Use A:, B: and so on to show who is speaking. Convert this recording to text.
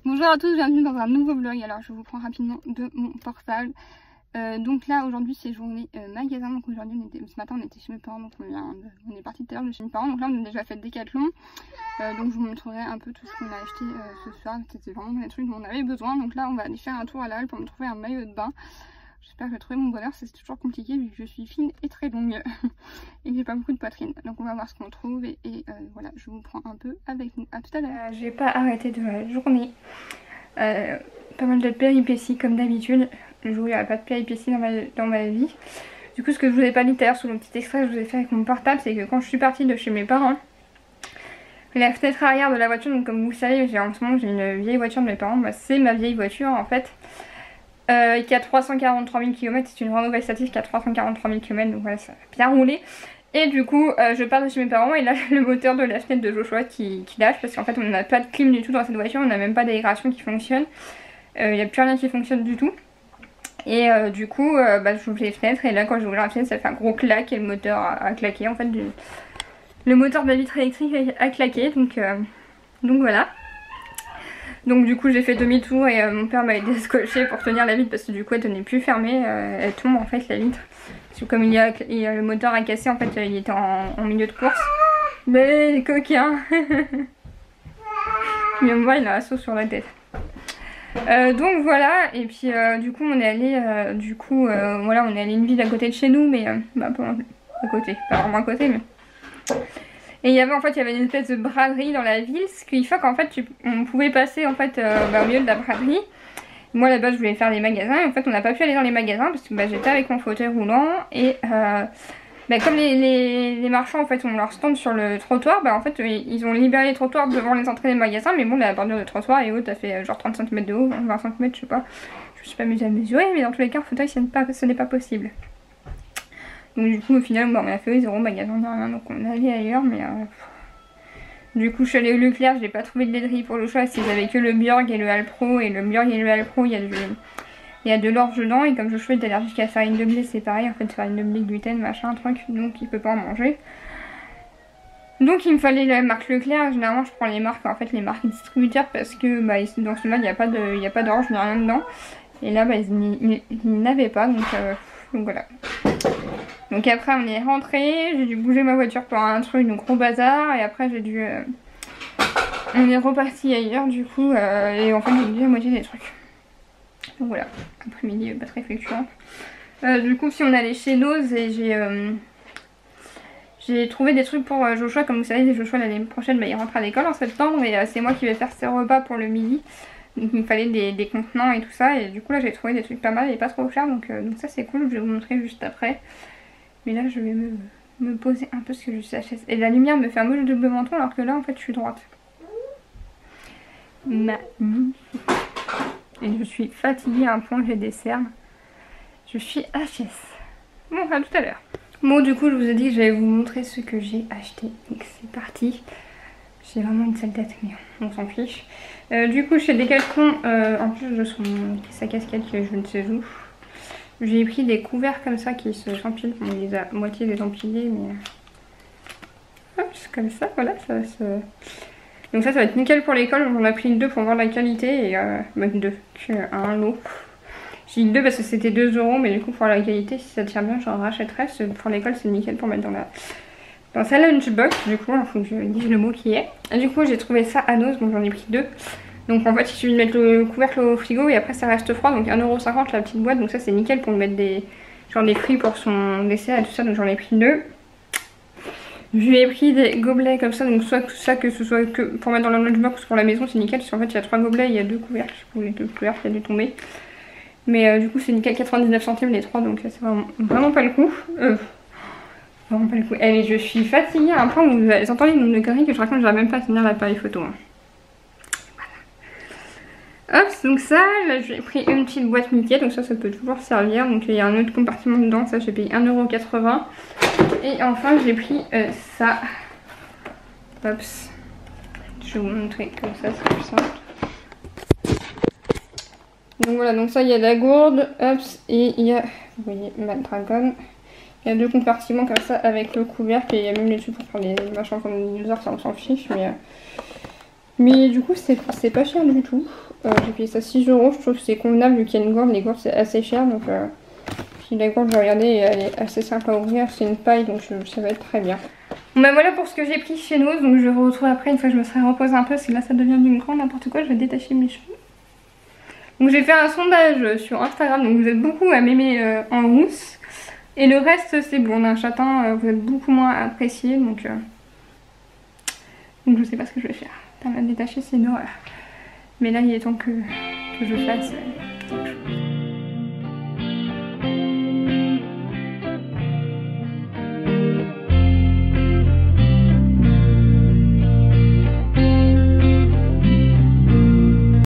A: Bonjour à tous, bienvenue dans un nouveau vlog. Alors je vous prends rapidement de mon portable. Donc là aujourd'hui c'est journée magasin. Donc aujourd'hui ce matin on était chez mes parents, donc on est parti tout à l'heure de chez mes parents. Donc là on a déjà fait le Décathlon. Donc je vous montrerai un peu tout ce qu'on a acheté ce soir. C'était vraiment des trucs dont on avait besoin. Donc là on va aller faire un tour à la halle pour me trouver un maillot de bain. J'espère que je vais trouver mon bonheur, c'est toujours compliqué vu que je suis fine et très longue et que j'ai pas beaucoup de poitrine. Donc on va voir ce qu'on trouve et voilà, je vous prends un peu avec nous. À tout à l'heure. Je vais pas arrêter de la journée. Pas mal de péripéties comme d'habitude. Le jour où il n'y a pas de péripéties dans ma vie. Du coup ce que je vous ai pas dit tout à l'heure sur le petit extrait que je vous ai fait avec mon portable, c'est que quand je suis partie de chez mes parents, la fenêtre arrière de la voiture, donc comme vous le savez, en ce moment j'ai une vieille voiture de mes parents, bah, c'est ma vieille voiture en fait. Qui a 343 000 km, c'est une Renault Vestatis qui a 343 000 km, donc voilà, ça a bien roulé. Et du coup, je pars de chez mes parents et là, le moteur de la fenêtre de Joshua qui lâche parce qu'en fait, on n'a pas de clim du tout dans cette voiture, on n'a même pas d'aération qui fonctionne. Il n'y a plus rien qui fonctionne du tout. Et du coup, j'ouvre les fenêtres et là, quand j'ouvre la fenêtre, ça fait un gros claque et le moteur a claqué. En fait, le moteur de la vitre électrique a claqué, donc voilà. Donc du coup j'ai fait demi-tour et mon père m'a aidé à scotcher pour tenir la vitre parce que du coup elle tenait plus fermée, elle tombe en fait la vitre. Parce que comme le moteur a cassé en fait, il était en milieu de course. Mais les coquins. Il vient me voir, il a la sauce sur la tête. Donc voilà, et puis du coup on est allé voilà, on est allé une ville à côté de chez nous, mais pas à côté, pas vraiment à côté mais. Et il y avait une espèce de braderie dans la ville, ce qui fait qu'en fait on pouvait passer en fait au milieu de la braderie. Moi là-bas je voulais faire des magasins et en fait on n'a pas pu aller dans les magasins parce que j'étais avec mon fauteuil roulant et comme les marchands en fait ont leur stand sur le trottoir, en fait ils ont libéré les trottoirs devant les entrées des magasins, mais bon la bordure de trottoir est haute, elle fait genre 30 cm de haut, 20 cm je sais pas, je me suis pas amusée à mesurer, mais dans tous les cas un fauteuil ce n'est pas possible. Donc du coup au final on a fait 0 magasin ni rien, donc on est allé ailleurs, mais du coup je suis allée au Leclerc, je n'ai pas trouvé de laiterie pour le choix, s'ils avaient que le Björg et le Alpro, et le Björg et le Alpro il y a de l'orge dedans, et comme Joshua est allergique à la farine de blé, c'est pareil en fait, farine de blé, gluten, machin, truc, donc il peut pas en manger. Donc il me fallait la marque Leclerc, généralement je prends les marques, en fait les marques distributeurs, parce que dans celui-là il n'y a pas d'orge ni rien dedans, et là ils n'avaient pas, donc voilà. Donc après on est rentré, j'ai dû bouger ma voiture pour un truc, donc gros bazar, et après on est reparti ailleurs du coup, et en fait j'ai dû la moitié des trucs. Donc voilà, après-midi pas très fluctuant. Du coup si on allait chez Noz et j'ai trouvé des trucs pour Joshua, comme vous savez Joshua l'année prochaine il rentre à l'école en septembre et c'est moi qui vais faire ses repas pour le midi. Donc il me fallait des contenants et tout ça, et du coup là j'ai trouvé des trucs pas mal et pas trop chers, donc ça c'est cool, je vais vous montrer juste après. Mais là je vais me poser un peu parce que je suis à la chaise. Et la lumière me fait un peu le double menton alors que là en fait je suis droite. Et je suis fatiguée à un point que j'ai des cernes. Je suis HS. Bon, à tout à l'heure. Bon, du coup je vous ai dit que j'allais vous montrer ce que j'ai acheté. Donc c'est parti. J'ai vraiment une sale tête mais on s'en fiche. Du coup chez Decathlon, en plus de sa casquette que je ne sais où, j'ai pris des couverts comme ça qui s'empilent. On les a moitié désempilés, mais hop, c'est comme ça, voilà. Donc ça va être nickel pour l'école. On a pris 2 pour voir la qualité, et même 2, un lot. J'ai dit 2 parce que c'était 2 €, mais du coup pour la qualité, si ça tient bien, j'en rachèterai. Pour l'école c'est nickel pour mettre dans sa lunchbox. Du coup il faut que je dise le mot qui est. Et du coup j'ai trouvé ça à Noz, donc j'en ai pris 2. Donc en fait il suffit de mettre le couvercle au frigo et après ça reste froid, donc 1,50 € la petite boîte, donc ça c'est nickel pour mettre des fruits pour son dessert et tout ça, donc j'en ai pris 2. Je lui ai pris des gobelets comme ça, donc soit ça que ce soit que pour mettre dans la lunchbox pour la maison c'est nickel, parce qu'en fait il y a 3 gobelets et il y a 2 couvercles, pour les 2 couvercles il y a dû tomber. Mais du coup c'est nickel, 99 centimes les 3, donc c'est vraiment pas le coup. Vraiment pas le coup. Et je suis fatiguée à un point où vous entendez une nombre de conneries que je raconte, j'arrive même pas à tenir l'appareil photo. Hein. Hop, donc ça, là j'ai pris une petite boîte Mickey, donc ça peut toujours servir. Donc il y a un autre compartiment dedans, ça j'ai payé 1,80 €. Et enfin j'ai pris ça. Hop, je vais vous montrer comme ça, c'est plus simple. Donc voilà, donc ça il y a la gourde, hop, et il y a, vous voyez, ma dragon. Il y a 2 compartiments comme ça avec le couvercle, et il y a même les trucs pour faire des machins comme des dinosaures, ça on s'en fiche, mais Mais du coup c'est pas cher du tout. J'ai payé ça 6 euros, je trouve que c'est convenable vu qu'il y a une gourde, les gourdes c'est assez cher donc puis la gourde j'ai regardé elle est assez simple à ouvrir, c'est une paille donc ça va être très bien. Bon bah voilà pour ce que j'ai pris chez nous, donc je vous retrouve après une fois que je me serai reposée un peu parce que là ça devient du grand n'importe quoi, je vais détacher mes cheveux. Donc j'ai fait un sondage sur Instagram, donc vous êtes beaucoup à m'aimer en rousse. Et le reste c'est blond, un châtain vous êtes beaucoup moins apprécié donc je sais pas ce que je vais faire. Putain, la détacher c'est une horreur. Mais là il est temps que je fasse